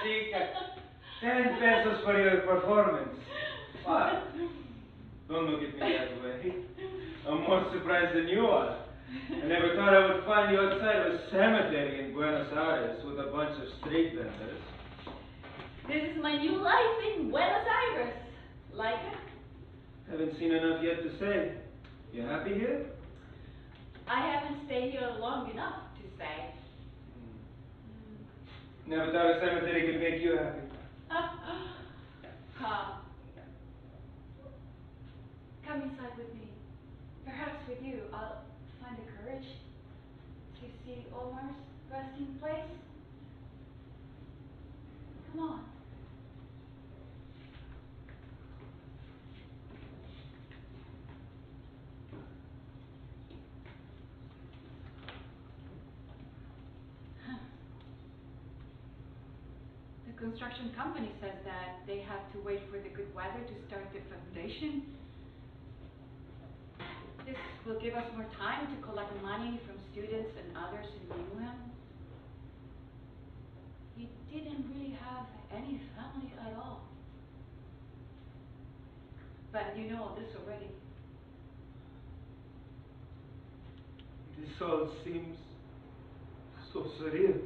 chica. 10 pesos for your performance. What? Don't look at me that way. I'm more surprised than you are. I never thought I would find you outside of a cemetery in Buenos Aires with a bunch of street vendors. This is my new life in Buenos Aires. Like it? Haven't seen enough yet to say. You happy here? I haven't stayed here long enough to say. Never thought a cemetery could make you happy. Come inside with me. Perhaps with you, I'll find the courage to see Omar's resting place. Come on. The construction company says that they have to wait for the good weather to start the foundation. This will give us more time to collect money from students and others who knew him. He didn't really have any family at all. But you know all this already. This all seems so surreal.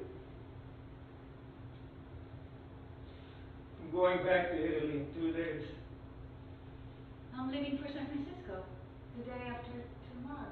I'm going back to Italy in 2 days. I'm leaving for San Francisco the day after tomorrow.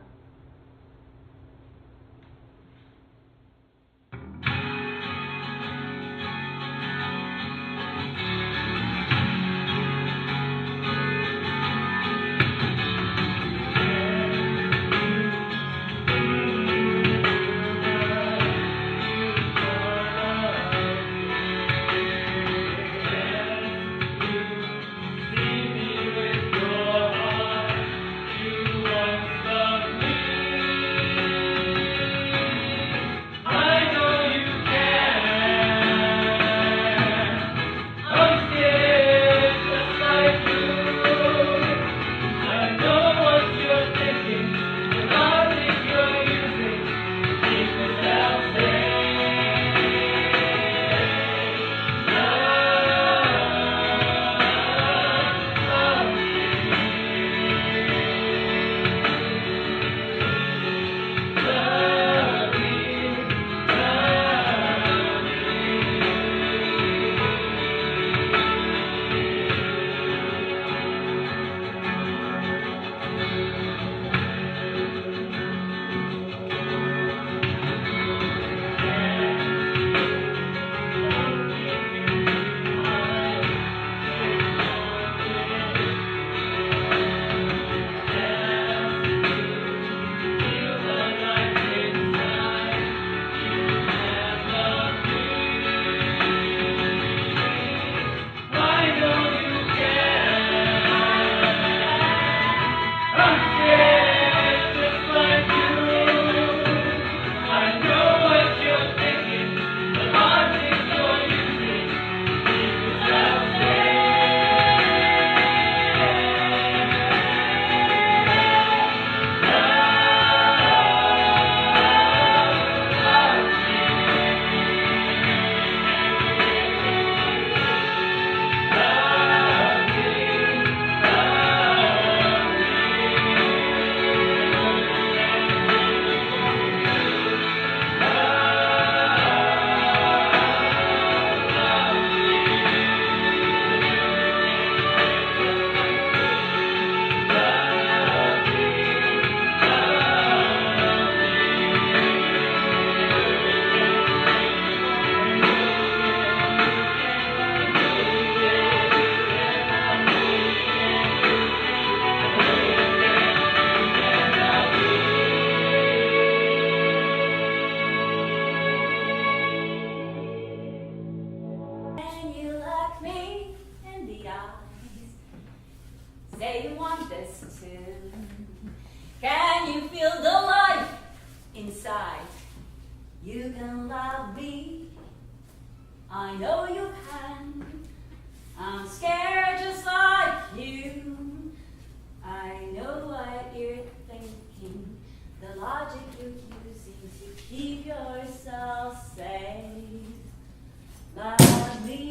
Say you want this too. Can you feel the life inside? You can love me. I know you can. I'm scared just like you. I know what you're thinking. The logic you're using to keep yourself safe. Love me.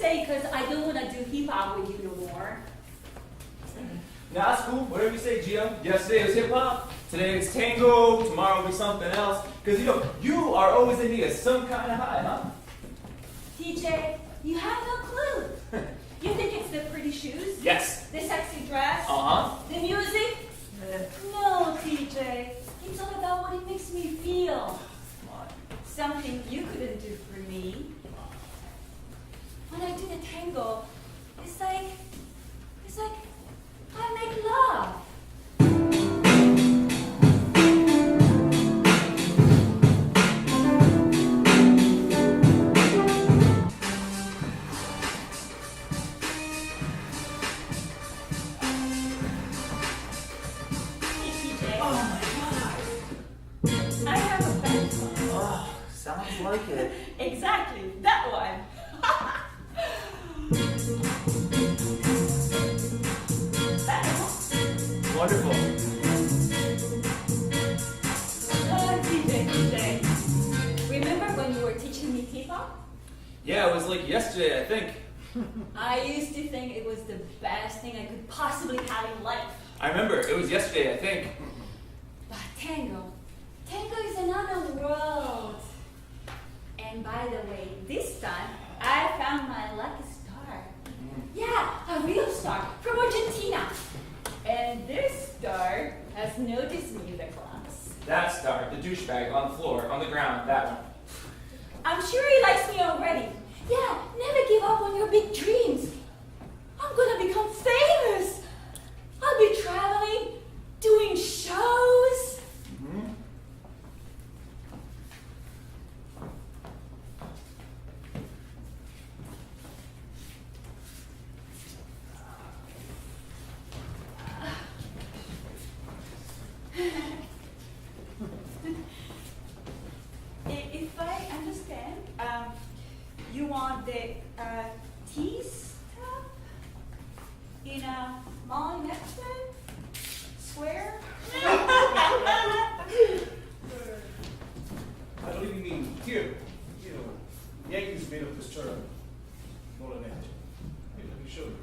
say because I don't want to do hip-hop with you no more. Nah, it's cool. Whatever you say, Gio. Yesterday it was hip-hop. Today it's tango. Tomorrow will be something else. Because, you are always in need of some kind of high, huh? TJ, you have no clue. You think it's the pretty shoes? Yes. The sexy dress? Uh-huh. The music? No, TJ. It's all about what it makes me feel. Come on. Something you couldn't do for me. When I do the tango, it's like I make love. Sounds like it. Exactly, that one. Wonderful. TJ. Remember when you were teaching me hip-hop? Yeah, it was like yesterday, I think. I used to think it was the best thing I could possibly have in life. I remember, it was yesterday, I think. But tango is another world. And by the way, this time, I found my lucky star. Yeah, a real star from Argentina. And this star has noticed me in the class. That star, the douchebag on the floor, on the ground, that one. I'm sure he likes me already. Yeah, never give up on your big dreams. I'm gonna become famous. I'll be traveling, doing shows. If I understand, you want the tea stuff in a mall in Epsom Square? I believe you mean here. Yankees made up this term. More than that. Here, let me show you.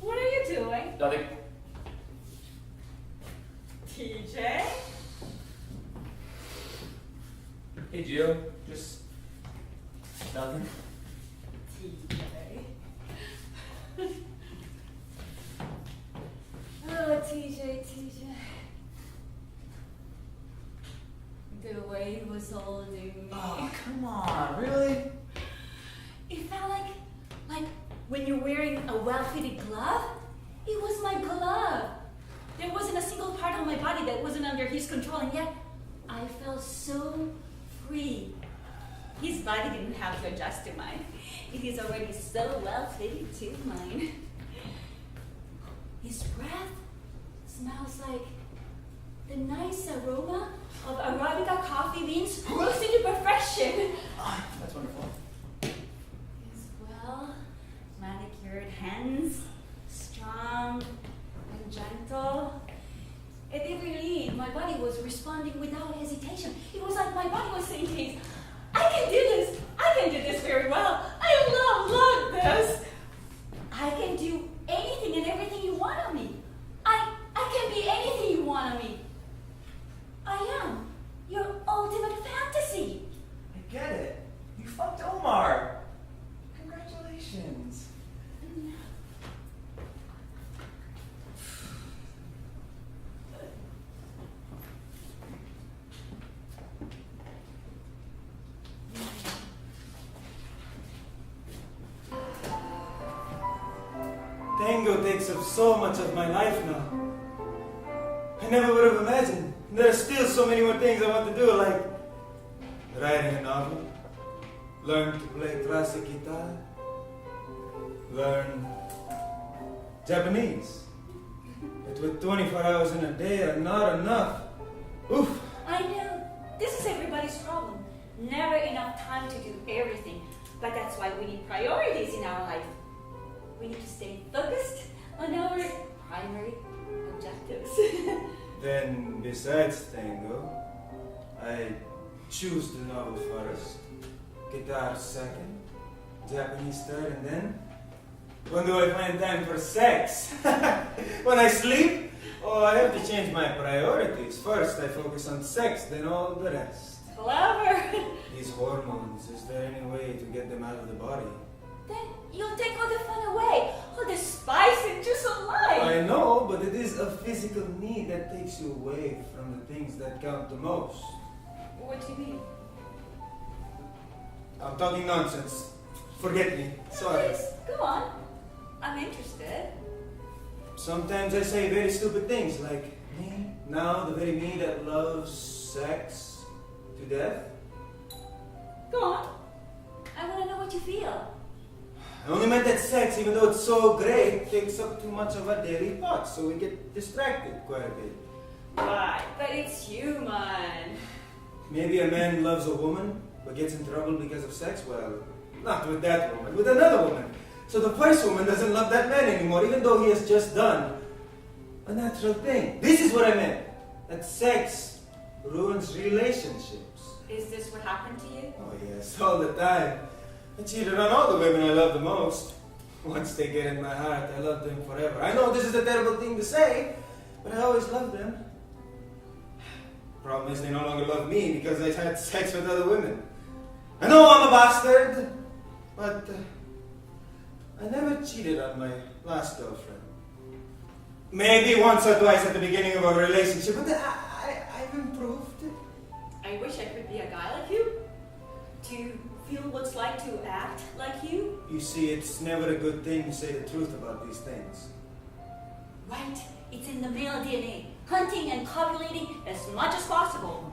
What are you doing? Nothing. TJ? Hey, Gio. Just nothing. TJ. Oh, TJ. The way he was holding me. Oh, come on, really? It felt like when you're wearing a well-fitted glove, it was my glove. There wasn't a single part of my body that wasn't under his control, and yet I felt so free. His body didn't have to adjust to mine. It is already so well-fitted to mine. His breath smells like the nice aroma of Arabica coffee beans roasted to perfection. Oh, that's wonderful. His well-manicured hands, strong and gentle. At every lead, my body was responding without hesitation. It was like my body was saying to his, I can do this very well. I love this. I can do anything and everything you want of me. I can be anything you want of me. I am your ultimate fantasy. I get it. You fucked Omar. Congratulations. Tango takes up so much of my life now. I never would have imagined. There are still so many more things I want to do, like writing a novel, learn to play classic guitar, learn Japanese. But with 24 hours in a day are not enough. Oof. I know. This is everybody's problem. Never enough time to do everything. But that's why we need priorities in our life. We need to stay focused on our primary objectives. Then, besides tango, I choose the novel first, guitar second, Japanese third, and then when do I find time for sex? When I sleep? Oh, I have to change my priorities. First, I focus on sex, then all the rest. Clever. These hormones, is there any way to get them out of the body? Then you'll take all the fun away, all the spice and juice of life. I know, but it is a physical need that takes you away from the things that count the most. What do you mean? I'm talking nonsense. Forget me. Sorry. Please, go on. I'm interested. Sometimes I say very stupid things like, me, now the very me that loves sex to death. Go on. I want to know what you feel. I only meant that sex, even though it's so great, takes up too much of our daily thoughts, so we get distracted quite a bit. Right, but it's human. Maybe a man loves a woman, but gets in trouble because of sex. Well, not with that woman, with another woman. So the first woman doesn't love that man anymore, even though he has just done a natural thing. This is what I meant. That sex ruins relationships. Is this what happened to you? Oh yes, all the time. I cheated on all the women I love the most. Once they get in my heart, I love them forever. I know this is a terrible thing to say, but I always loved them. Problem is they no longer love me because I had sex with other women. I know I'm a bastard, but I never cheated on my last girlfriend. Maybe once or twice at the beginning of a relationship, but I've improved. I wish I could be a guy like you. To feel what it's like to act like you. You see, it's never a good thing to say the truth about these things. Right, it's in the male DNA. Hunting and copulating as much as possible.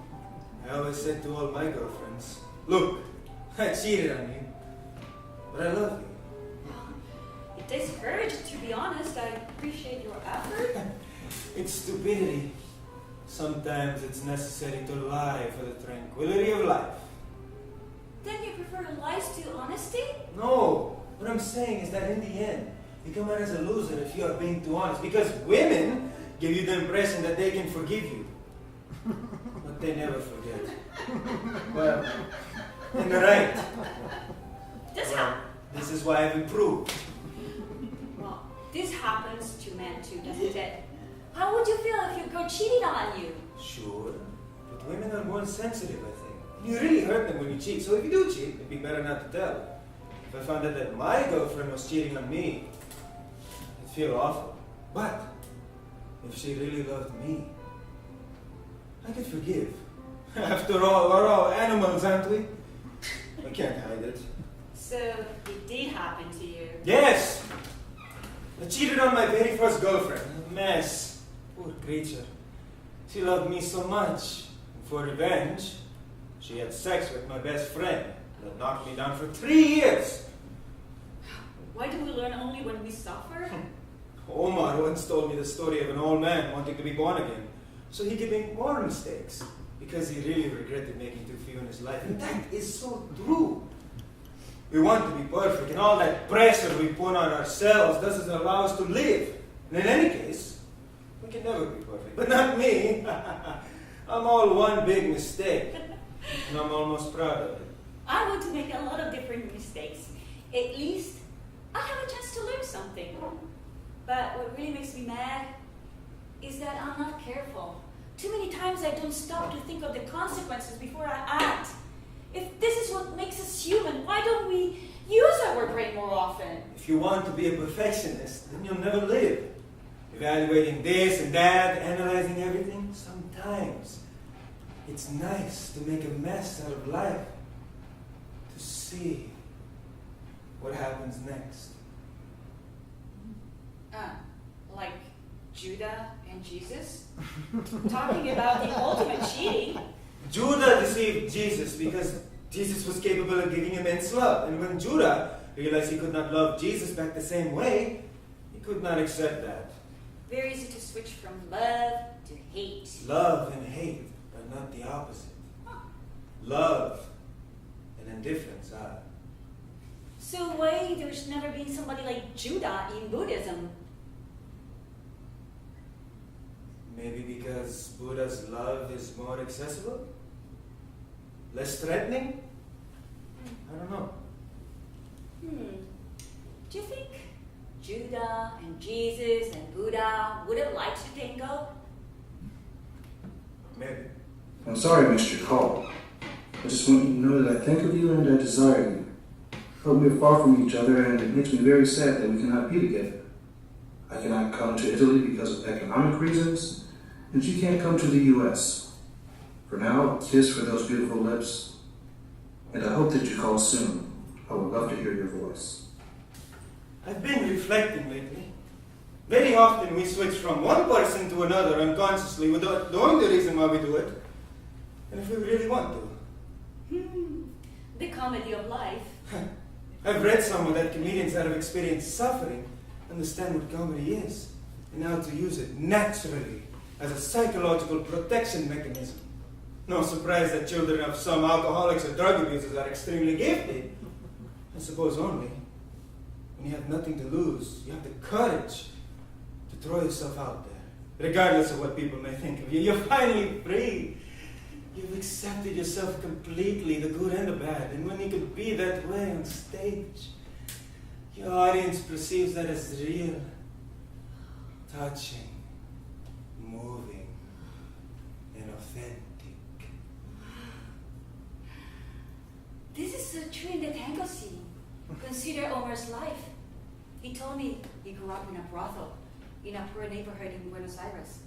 I always said to all my girlfriends, look, I cheated on you, but I love you. It takes courage, to be honest. I appreciate your effort. It's stupidity. Sometimes it's necessary to lie for the tranquility of life. Then you prefer lies to honesty? No, what I'm saying is that in the end, you come out as a loser if you are being too honest. Because women give you the impression that they can forgive you. But they never forget. Well, and they're right. This is why I've improved. Well, this happens to men too, doesn't it? How would you feel if your girl cheated on you? Sure, but women are more sensitive, I think. You really hurt them when you cheat, so if you do cheat, it'd be better not to tell. If I found out that my girlfriend was cheating on me, I'd feel awful. But if she really loved me, I could forgive. After all, we're all animals, aren't we? I can't hide it. So, it did happen to you? Yes! I cheated on my very first girlfriend. A mess. Poor creature. She loved me so much. And for revenge, she had sex with my best friend. That knocked me down for 3 years. Why do we learn only when we suffer? Omar once told me the story of an old man wanting to be born again. So he could make more mistakes. Because he really regretted making too few in his life. And that is so true. We want to be perfect, and all that pressure we put on ourselves doesn't allow us to live. And in any case, we can never be perfect. But not me. I'm all one big mistake. And I'm almost proud of it. I want to make a lot of different mistakes. At least, I have a chance to learn something. But what really makes me mad is that I'm not careful. Too many times I don't stop to think of the consequences before I act. If this is what makes us human, why don't we use our brain more often? If you want to be a perfectionist, then you'll never live. Evaluating this and that, analyzing everything, sometimes it's nice to make a mess out of life, to see what happens next. Like Judah and Jesus? Talking about the ultimate cheating. Judah deceived Jesus because Jesus was capable of giving immense love. And when Judah realized he could not love Jesus back the same way, he could not accept that. Very easy to switch from love to hate. Love and hate are not the opposite. Love and indifference are. So why there's never been somebody like Judah in Buddhism? Maybe because Buddha's love is more accessible? Less threatening? I don't know. Do you think Judah and Jesus and Buddha would have liked to tango? Maybe. I'm sorry I missed your call. I just want you to know that I think of you and I desire you. But we are far from each other, and it makes me very sad that we cannot be together. I cannot come to Italy because of economic reasons, and you can't come to the U.S. For now, a kiss for those beautiful lips, and I hope that you call soon. I would love to hear your voice. I've been reflecting lately. Very often we switch from one person to another unconsciously without knowing the reason why we do it, and if we really want to. The comedy of life. I've read somewhere that comedians that have experienced suffering understand what comedy is and how to use it naturally as a psychological protection mechanism. No surprise that children of some alcoholics or drug abusers are extremely gifted. I suppose only when you have nothing to lose, you have the courage to throw yourself out there, regardless of what people may think of you. You're finally free. You've accepted yourself completely, the good and the bad. And when you can be that way on stage, your audience perceives that as real, touching, moving, and authentic. This is so true in the tango scene. Consider Omar's life. He told me he grew up in a brothel in a poor neighborhood in Buenos Aires.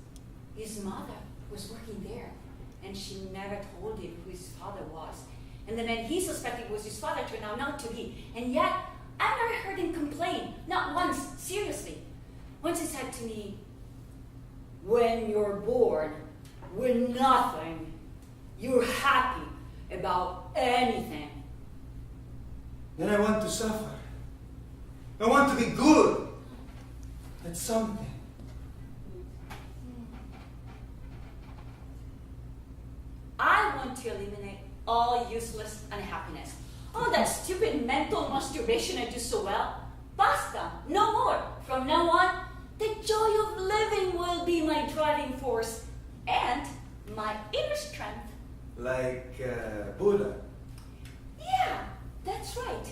His mother was working there, and she never told him who his father was. And the man he suspected was his father turned out not to be. And yet, I never heard him complain, not once, seriously. Once he said to me, when you're bored with nothing, you're happy about anything. Then I want to suffer. I want to be good at something. I want to eliminate all useless unhappiness. All that stupid mental masturbation I do so well. Basta, no more. From now on, the joy of living will be my driving force and my inner strength. Like Buddha. Yeah, that's right.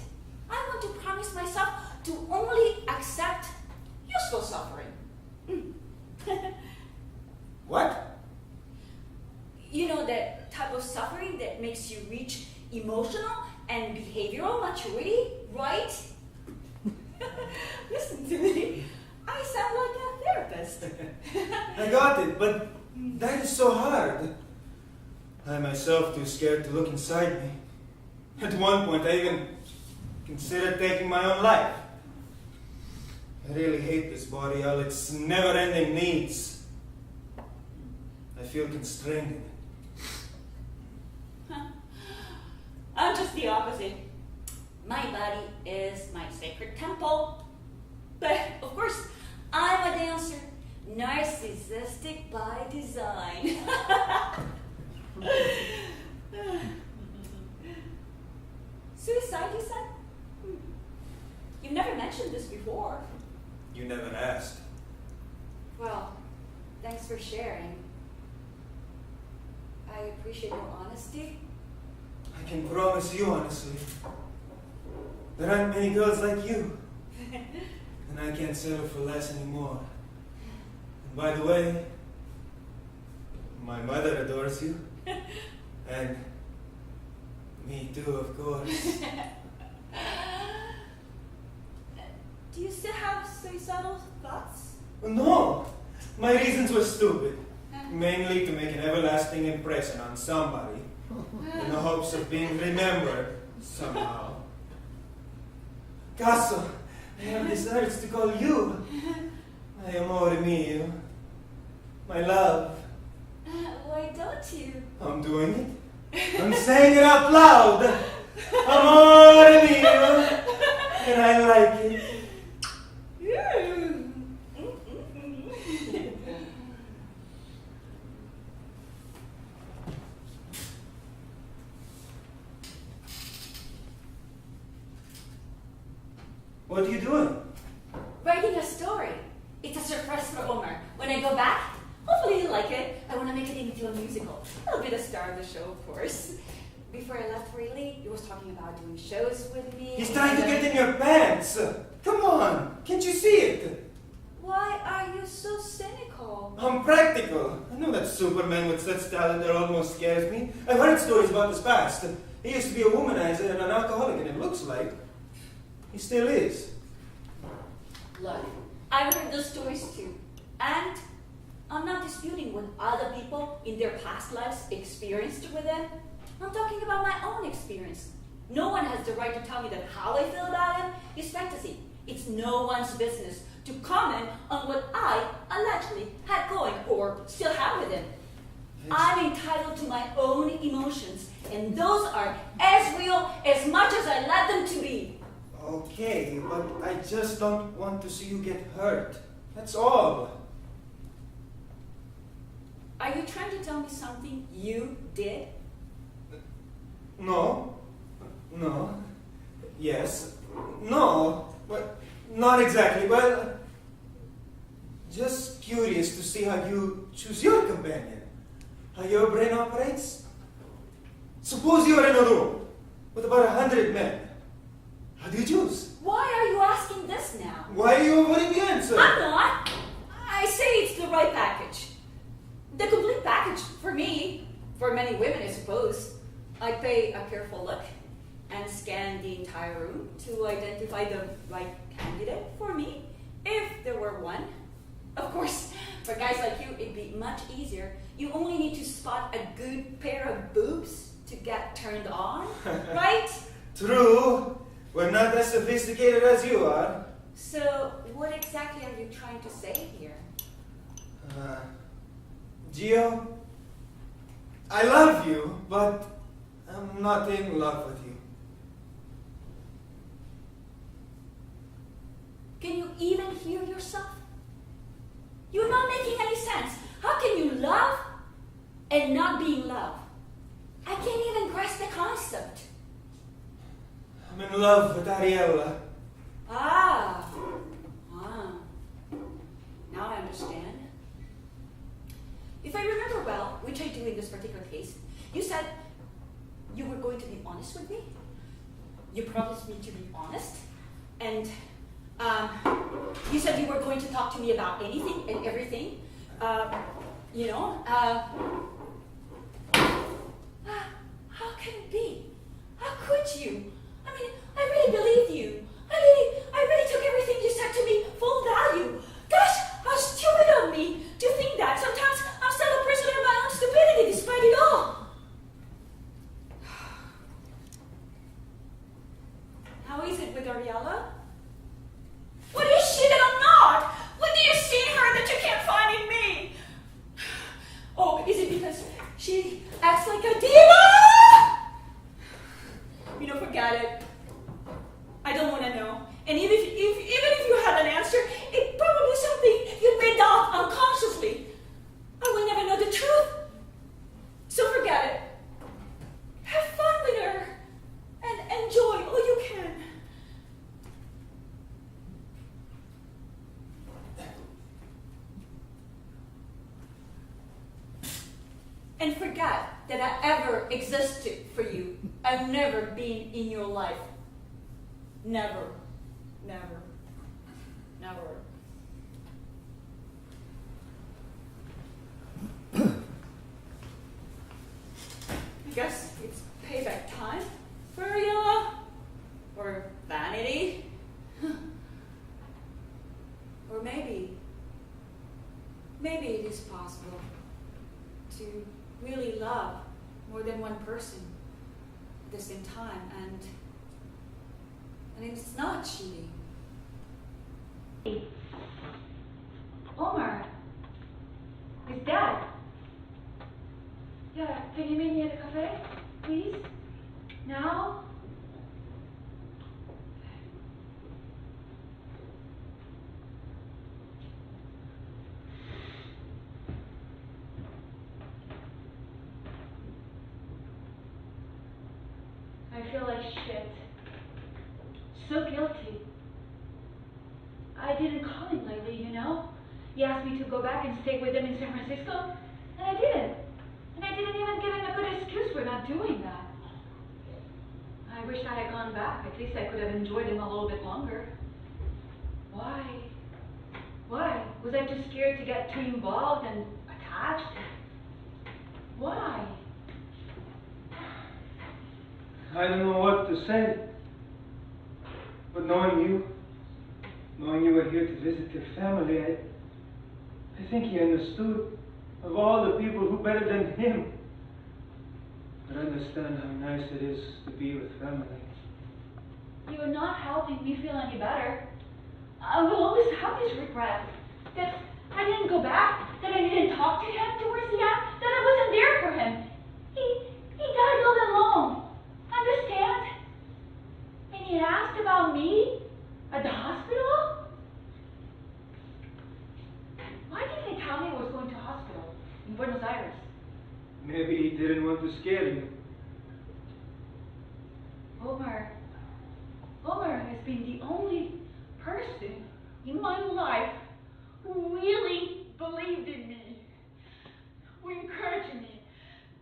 I want to promise myself to only accept useful suffering. What? You know, that type of suffering that makes you reach emotional and behavioral maturity, right? Listen to me. I sound like a therapist. I got it, but that is so hard. I myself too scared to look inside me. At one point, I even considered taking my own life. I really hate this body, all its never-ending needs. I feel constrained in it. I'm just the opposite. My body is my sacred temple. But, of course, I'm a dancer. Narcissistic by design. Suicide, you said? You've never mentioned this before. You never asked. Well, thanks for sharing. I appreciate your honesty. I can promise you honestly, there aren't many girls like you. And I can't settle for less anymore. And by the way, my mother adores you. And me too, of course. Do you still have suicidal thoughts? No, my reasons were stupid. Mainly to make an everlasting impression on somebody, in the hopes of being remembered somehow. Caso, I have this urge to call you my amore mio, my love. Why don't you? I'm doing it. I'm saying it out loud. Amore mio, and I like it. What are you doing? Writing a story. It's a surprise for Omar. When I go back, hopefully you like it. I want to make it into a musical. I'll be the star of the show, of course. Before talking about doing shows with me. He's trying to get in your pants. Come on, can't you see it? Why are you so cynical? I'm practical. I know that Superman with such talent that almost scares me. I've heard stories about his past. He used to be a womanizer and an alcoholic, and it looks like he still is. Look, I've heard those stories too. And I'm not disputing what other people in their past lives experienced with them. I'm talking about my own experience. No one has the right to tell me that how I feel about him is fantasy. It's no one's business to comment on what I allegedly had going or still have with him. I'm entitled to my own emotions, and those are as real as much as I let them to be. Okay, but I just don't want to see you get hurt. That's all. Are you trying to tell me something you did? No. No. Yes. No. But not exactly. But just curious to see how you choose your companion. How your brain operates. Suppose you're in a room with about 100 men. How do you choose? Why are you asking this now? Why are you avoiding the answer? I'm not. I say it's the right package. The complete package for me. For many women, I suppose. I pay a careful look and scan the entire room to identify the right candidate for me, if there were one. Of course, for guys like you, it'd be much easier. You only need to spot a good pair of boobs to get turned on, right? True. We're not as sophisticated as you are. So, what exactly are you trying to say here? Gio, I love you, but I'm not in love with you. Can you even hear yourself? You're not making any sense. How can you love and not be in love? I can't even grasp the concept. I'm in love with Ariella. Ah. Now I understand. If I remember well, which I do in this particular case, you said you were going to be honest with me. You promised me to be honest. And you said you were going to talk to me about anything and everything. How can it be? How could you? I mean, I really believed you. I really took everything you said to me full value. Gosh, how stupid of me to think that. Sometimes I'm still a prisoner of my own stupidity despite it all. How is it with Ariella? What is she that I'm not? What do you see in her that you can't find in me? Oh, is it because she acts like a diva? Forget it. I don't want to know. And even if you had an answer, it's probably something you made up unconsciously. I will never know the truth. So forget it. Have fun with her and enjoy all you can. And forget that I ever existed for you. I've never been in your life. Never. Never. Never. I guess it's payback time for Ariella. Or vanity. Or maybe it is possible to really love more than one person at the same time, and it's not cheating. Omar, it's Dad. Yeah, can you meet me at the cafe, please? Now? I feel like shit. So guilty. I didn't call him lately, you know? He asked me to go back and stay with him in San Francisco, and I didn't. And I didn't even give him a good excuse for not doing that. I I had gone back. At least I could have enjoyed him a little bit longer. Why? Why? Was I too scared to get too involved and attached? Why? I don't know what to say. But knowing you were here to visit your family, I think he understood. Of all the people, who better than him? But I understand how nice it is to be with family. You are not helping me feel any better. I will always have this regret that I didn't go back, that I didn't talk to him towards the end, that I wasn't there for him. He died all alone. Understand? And he asked about me at the hospital? Why didn't he tell me I was going to hospital in Buenos Aires? Maybe he didn't want to scare you. Omar has been the only person in my life who really believed in me, who encouraged me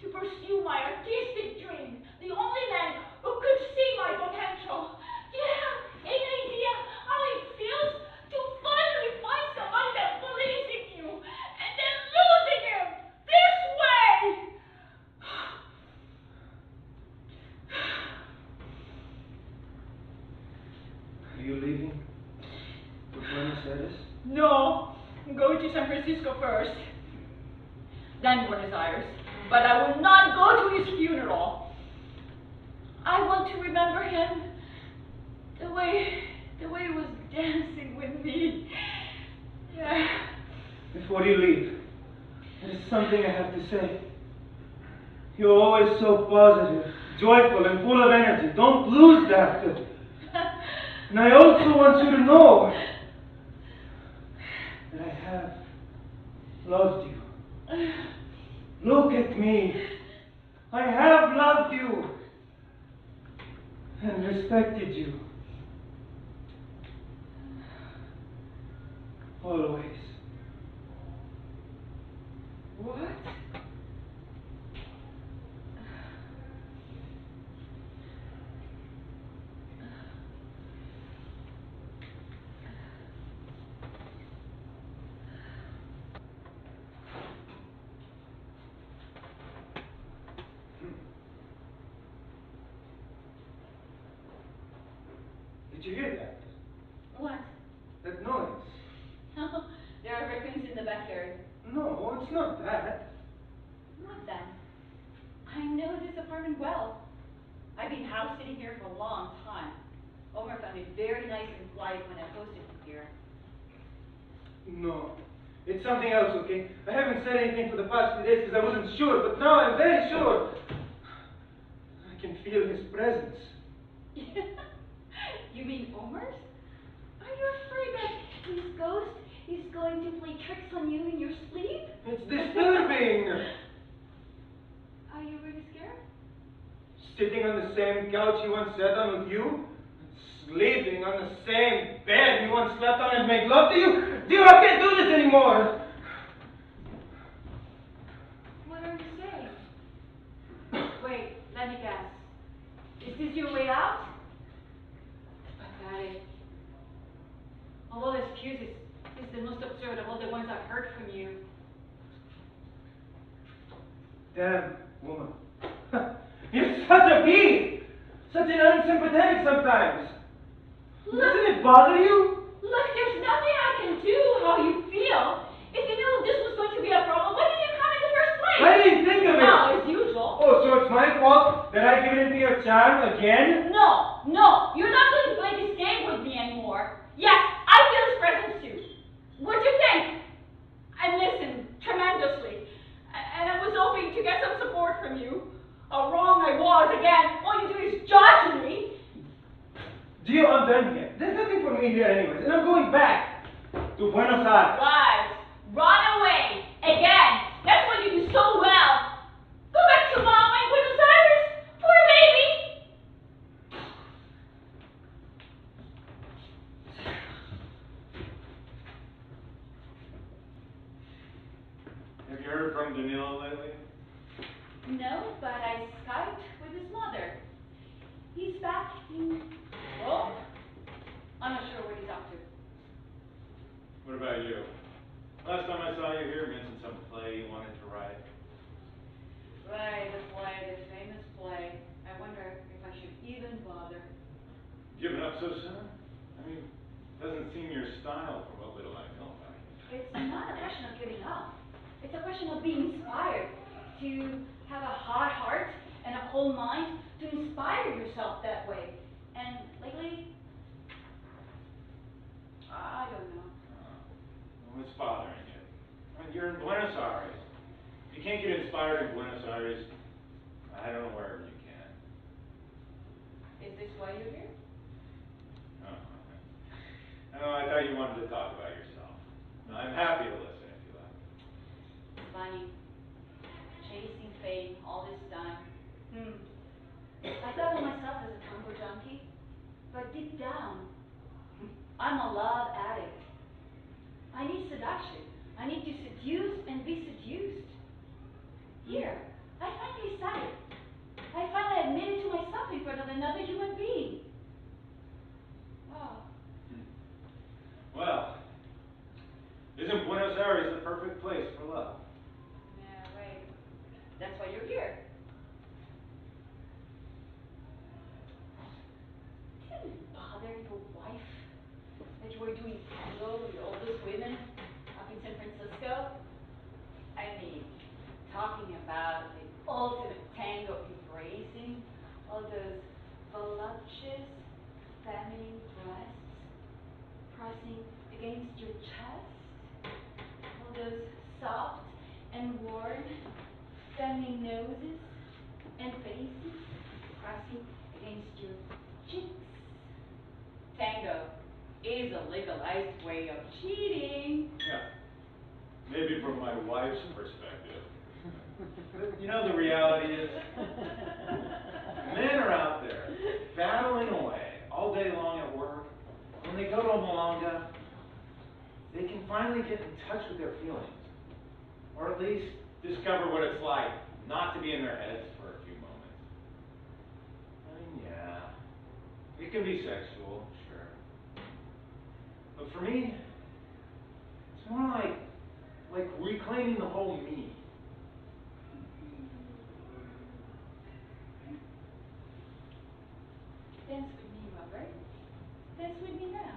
to pursue my artistic dream, the only man who could see my potential. Do you have any idea how it feels to finally find somebody that believes in you and then losing him this way? Are you leaving for Buenos Aires? No, I'm going to San Francisco first, then Buenos Aires. But I will not go to his funeral. I want to remember him the way he was dancing with me. Yeah. Before you leave, there is something I have to say. You're always so positive, joyful, and full of energy. Don't lose that. And I also want you to know that I have loved you. Look at me. I have loved you and respected you. Always. What? Did you hear that? What? That noise? Oh, there are raccoons in the backyard. No, it's not that. What then? I know this apartment well. I've been house sitting here for a long time. Omar found it very nice and quiet when I posted him here. No. It's something else, okay? I haven't said anything for the past few days because I wasn't sure, but now I'm very sure. I can feel his presence. You mean Omar's? Are you afraid that his ghost is going to play tricks on you in your sleep? It's disturbing. Are you really scared? Sitting on the same couch he once sat on with you, sleeping on the same bed he once slept on and made love to you. Dear, I can't do this anymore. What are you saying? Wait, let me guess. Is this your way out? Pathetic. Of all excuses, this is the most absurd of all the ones I've heard from you. Damn, woman. You're such a bee! Such an unsympathetic sometimes. Look, Doesn't it bother you? look, there's nothing I can do how you feel. If you knew this was going to be a problem, why didn't you come in the first place? I didn't think of it. No, as usual. Oh, so it's my fault that I give in to your charm again? No, you're not going to play this game with me anymore. Yes, I feel his presence too. What do you think? I listened tremendously, and I was hoping to get some support from you. How wrong I was again. All you do is judge me. Gio, I'm done here. There's nothing for me here anyways, and I'm going back to Buenos Aires. Right. Run away. Again. That's what you do so well. Go back to Mama in Buenos Aires. Poor baby. Have you heard from Deniz lately? No, but I Skyped with his mother. He's back mother. Giving up so soon? I mean, doesn't seem your style from what little I know about you. It's not a question of giving up. It's a question of being inspired, to have a hot heart and a cold mind, to inspire yourself that way. And lately, I don't know. What's bothering you? I mean, you're in Buenos Aires. If you can't get inspired in Buenos Aires, I don't know wherever you can. Is this why you're here? Oh, I thought you wanted to talk about yourself. No, I'm happy to listen if you like. It's funny. Chasing fame all this time. I thought of myself as a tango junkie, but deep down, I'm a love addict. I need seduction. I need to seduce and be seduced. Here, I finally said it. I finally admitted to myself in front of another human being. Oh. Well, isn't Buenos Aires the perfect place for love? Yeah, right. That's why you're here. Didn't it bother your wife that you were doing tango with all those women up in San Francisco? I mean, talking about the ultimate tango embracing all those voluptuous feminine breasts pressing against your chest, all those soft and warm feminine noses and faces pressing against your cheeks. Tango is a legalized way of cheating. Yeah. Maybe from my wife's perspective. But you know, the reality is, men are out there battling away all day long at work. When they go to a milonga, they can finally get in touch with their feelings. Or at least discover what it's like not to be in their heads for a few moments. I mean, yeah, it can be sexual, sure. But for me, it's more like reclaiming the whole me. Dance with me, Robert. Dance with me now.